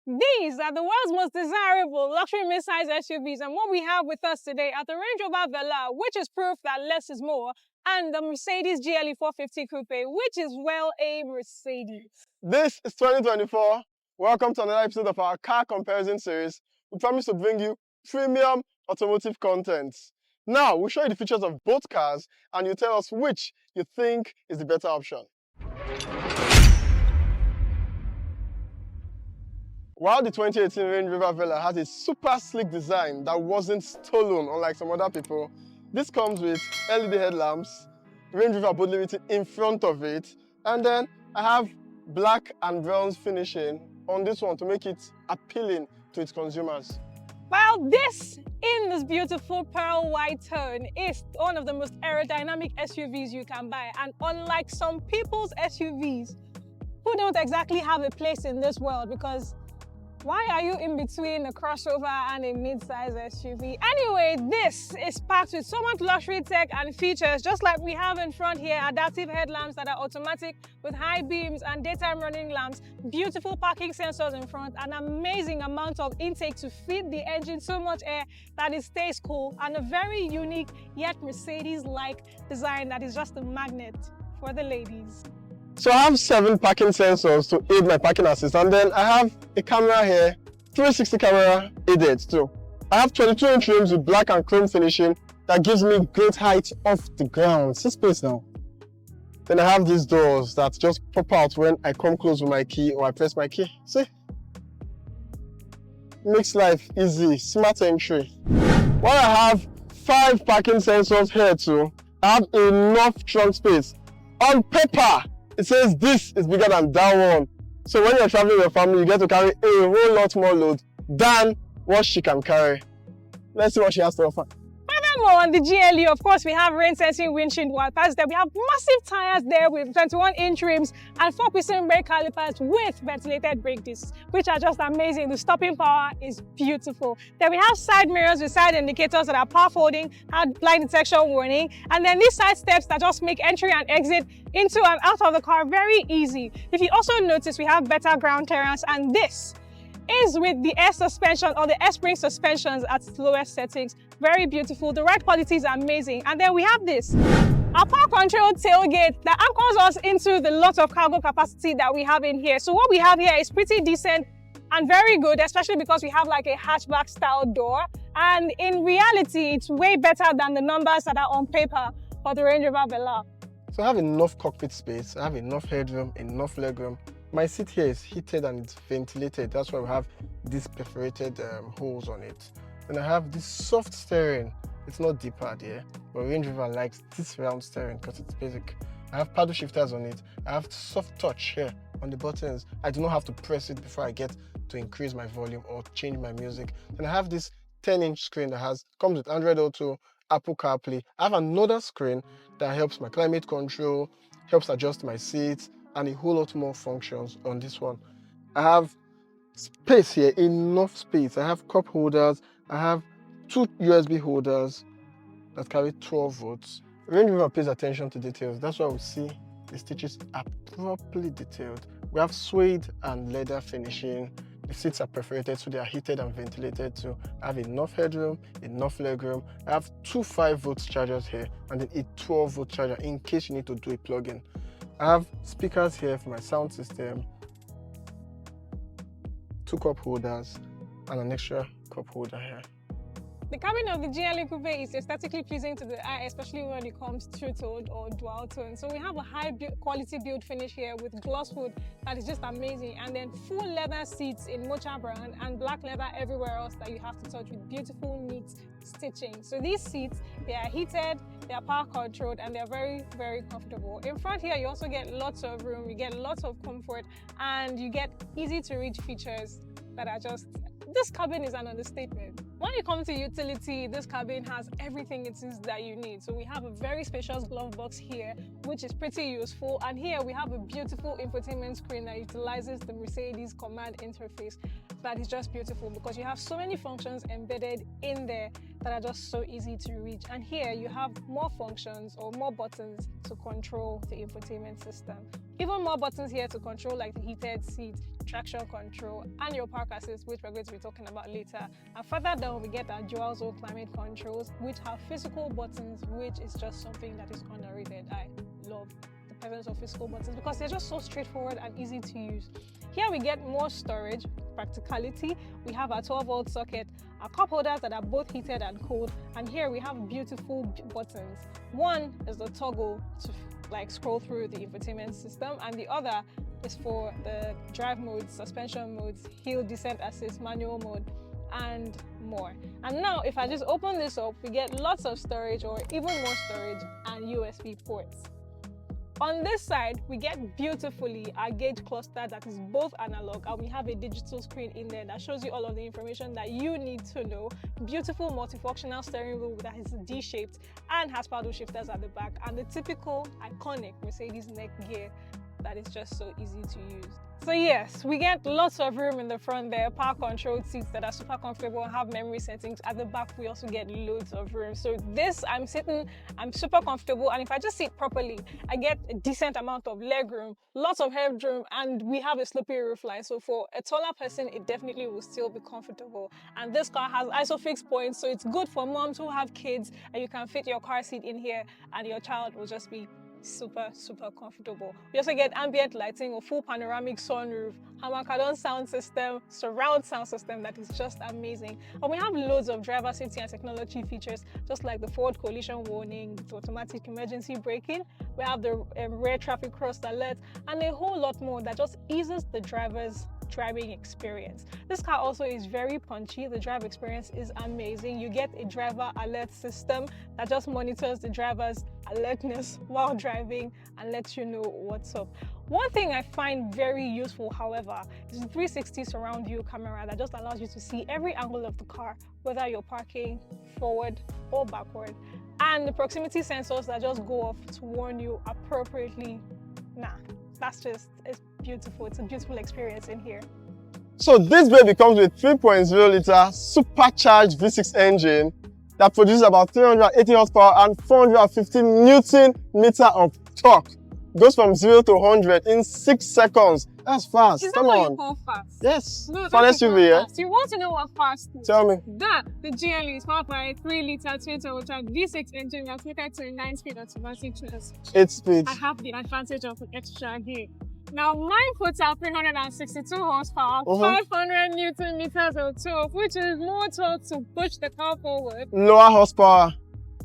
These are the world's most desirable luxury mid-size SUVs, and what we have with us today are the Range Rover Velar, which is proof that less is more, and the Mercedes GLE450 Coupe, which is, well, a Mercedes. This is 2024. Welcome to another episode of our car comparison series. We promise to bring you premium automotive content. Now, we'll show you the features of both cars and you tell us which you think is the better option. While the 2018 Range Rover Velar has a super sleek design that wasn't stolen unlike some other people, this comes with LED headlamps, Range Rover bold limited in front of it, and then I have black and bronze finishing on this one to make it appealing to its consumers. Well, this in this beautiful pearl white tone is one of the most aerodynamic SUVs you can buy, and unlike some people's SUVs who don't exactly have a place in this world, because why are you in between a crossover and a mid-size SUV? Anyway, this is packed with so much luxury tech and features, just like we have in front here: adaptive headlamps that are automatic with high beams and daytime running lamps, beautiful parking sensors in front, an amazing amount of intake to feed the engine so much air that it stays cool, and a very unique yet Mercedes-like design that is just a magnet for the ladies. So I have 7 parking sensors to aid my parking assist, and then I have a camera here, 360 camera aided too. I have 22-inch rims with black and chrome finishing that gives me great height off the ground. See space now. Then I have these doors that just pop out when I come close with my key or I press my key. See? Makes life easy, smart entry. While I have 5 parking sensors here too, I have enough trunk space. On paper, it says this is bigger than that one. So when you're traveling with your family, you get to carry a whole lot more load than what she can carry. Let's see what she has to offer. Furthermore, on the GLE, of course, we have rain-sensing windshield wipers. There we have massive tires there with 21-inch rims and 4-piston brake calipers with ventilated brake discs, which are just amazing. The stopping power is beautiful. Then we have side mirrors with side indicators that are path holding, have blind detection warning, and then these side steps that just make entry and exit into and out of the car very easy. If you also notice, we have better ground clearance, and this is with the air suspension or the air spring suspensions at its lowest settings. Very beautiful. The ride quality is amazing. And then we have this, our power control tailgate that anchors us into the lot of cargo capacity that we have in here. So what we have here is pretty decent and very good, especially because we have like a hatchback style door. And in reality, it's way better than the numbers that are on paper for the Range Rover Velar. So I have enough cockpit space, I have enough headroom, enough legroom. My seat here is heated and it's ventilated. That's why we have these perforated holes on it. And I have this soft steering. It's not D-pad here, but Range Rover likes this round steering because it's basic. I have paddle shifters on it. I have soft touch here on the buttons. I do not have to press it before I get to increase my volume or change my music. And I have this 10-inch screen that comes with Android Auto, Apple CarPlay. I have another screen that helps my climate control, helps adjust my seats, and a whole lot more functions on this one. I have space here, enough space. I have cup holders. I have 2 USB holders that carry 12 volts. Range Rover pays attention to details. That's why we see the stitches are properly detailed. We have suede and leather finishing. The seats are perforated, so they are heated and ventilated too. I have enough headroom, enough legroom. I have 2 5-volt chargers here and then a 12-volt charger in case you need to do a plug-in. I have speakers here for my sound system, 2 cup holders, and an extra cup holder here. The cabin of the GLE Coupe is aesthetically pleasing to the eye, especially when it comes to two-tone or dual-tone. So we have a high-quality build finish here with gloss wood that is just amazing, and then full leather seats in mocha brown and black leather everywhere else that you have to touch with beautiful, neat stitching. So these seats, they are heated, they are power controlled, and they're very, very comfortable. In front here, you also get lots of room, you get lots of comfort, and you get easy-to-reach features that are just... This cabin is an understatement. When it comes to utility, this cabin has everything it is that you need. So we have a very spacious glove box here, which is pretty useful. And here we have a beautiful infotainment screen that utilizes the Mercedes command interface. That is just beautiful because you have so many functions embedded in there that are just so easy to reach. And here you have more functions or more buttons to control the infotainment system. Even more buttons here to control like the heated seat, traction control, and your park assist, which we're going to be talking about later. And further down, we get our dual zone climate controls, which have physical buttons, which is just something that is underrated. I love the presence of physical buttons because they're just so straightforward and easy to use. Here we get more storage, practicality. We have our 12-volt socket, our cup holders that are both heated and cooled, and here we have beautiful buttons. One is the toggle to like scroll through the infotainment system, and the other is for the drive modes, suspension modes, hill descent assist, manual mode, and more. And now if I just open this up, we get lots of storage, or even more storage, and USB ports. On this side, we get beautifully our gauge cluster that is both analog, and we have a digital screen in there that shows you all of the information that you need to know. Beautiful multifunctional steering wheel that is D-shaped and has paddle shifters at the back, and the typical iconic Mercedes neck gear that is just so easy to use. So yes, we get lots of room in the front there, power controlled seats that are super comfortable and have memory settings. At the back, we also get loads of room. So this, I'm super comfortable, and if I just sit properly, I get a decent amount of leg room, lots of headroom, and we have a slopey roofline. So for a taller person, it definitely will still be comfortable. And this car has ISOFIX points, so it's good for moms who have kids, and you can fit your car seat in here, and your child will just be super comfortable. We also get ambient lighting, a full panoramic sunroof, Hamakadon sound system, surround sound system that is just amazing. And we have loads of driver safety and technology features, just like the forward collision warning, the automatic emergency braking. We have the rear traffic cross alert, and a whole lot more that just eases the driver's driving experience. This car also is very punchy. The drive experience is amazing. You get a driver alert system that just monitors the driver's alertness while driving and lets you know what's up. One thing I find very useful, however, is the 360 surround view camera that just allows you to see every angle of the car, whether you're parking forward or backward, and the proximity sensors that just go off to warn you appropriately. It's beautiful. It's a beautiful experience in here. So this baby comes with 3.0 liter supercharged V6 engine that produces about 380 horsepower and 450 Newton meter of torque. Goes from 0 to 100 in 6 seconds. That's fast. Is that Come what on. you call fast? Yes. No, Fastest SUV, yeah? fast. You want to know what fast is? Tell me. The GLE is powered by a 3-liter twin-turbocharged V6 engine that's rated to a 9-speed automatic transmission. 8 speeds. I have the advantage of an extra gear. Now, mine puts out 362 horsepower, 500 Newton meters of torque, which is more torque to push the car forward. Lower horsepower.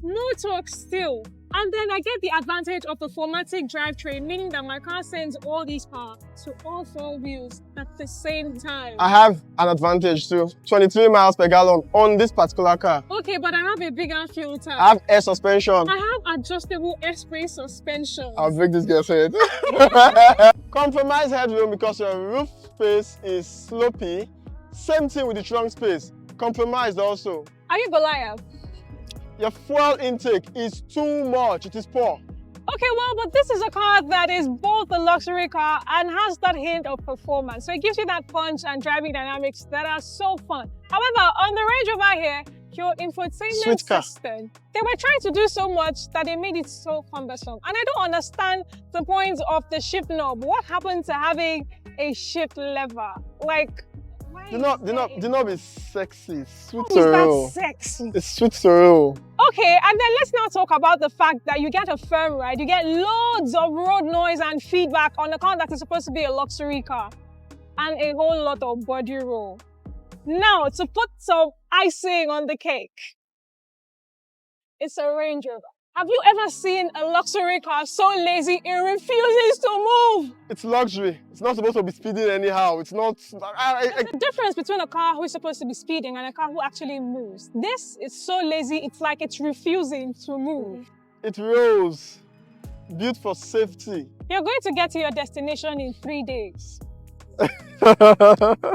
No torque still. And then I get the advantage of the 4matic drivetrain, meaning that my car sends all these power to all 4 wheels at the same time. I have an advantage too. 23 miles per gallon on this particular car. Okay, but I have a bigger fuel tank. I have air suspension. I have adjustable air spray suspension. I'll break this girl's head. Compromise headroom because your roof space is slopey. Same thing with the trunk space. Compromised also. Are you Goliath? Your fuel intake is too much. It is poor. Okay, well, but this is a car that is both a luxury car and has that hint of performance. So it gives you that punch and driving dynamics that are so fun. However, on the Range Rover here, your infotainment system, they were trying to do so much that they made it so cumbersome. And I don't understand the point of the shift knob. What happened to having a shift lever? Like, do not be sexy. It's sweet to roll. Sexy? It's sweet to roll. Okay, and then let's now talk about the fact that you get a firm ride. You get loads of road noise and feedback on a car that is supposed to be a luxury car, and a whole lot of body roll. Now, to put some icing on the cake, it's a Range Rover. Have you ever seen a luxury car so lazy it refuses to move? It's luxury. It's not supposed to be speeding anyhow. It's not... There's a difference between a car who is supposed to be speeding and a car who actually moves. This is so lazy, it's like it's refusing to move. It rolls. Built for safety. You're going to get to your destination in 3 days.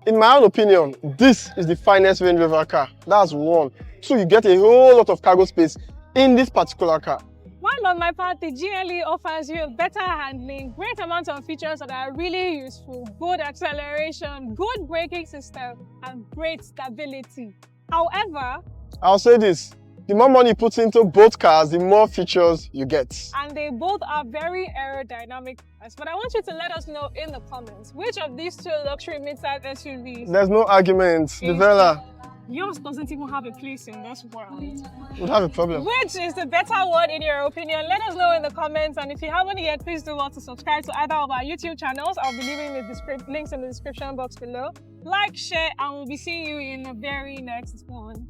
In my own opinion, this is the finest Range Rover car. That's one. 2, you get a whole lot of cargo space in this particular car. While on my part, the GLE offers you better handling, great amounts of features that are really useful, good acceleration, good braking system, and great stability. However, I'll say this, The more money you put into both cars, the more features you get. And they both are very aerodynamic. But I want you to let us know in the comments which of these two luxury mid-size SUVs. There's no argument. The Velar. Yours doesn't even have a place in this world. Would have a problem. Which is the better one in your opinion? Let us know in the comments. And if you haven't yet, please do want to subscribe to either of our YouTube channels. I'll be leaving the links in the description box below. Like, share, and we'll be seeing you in the very next one.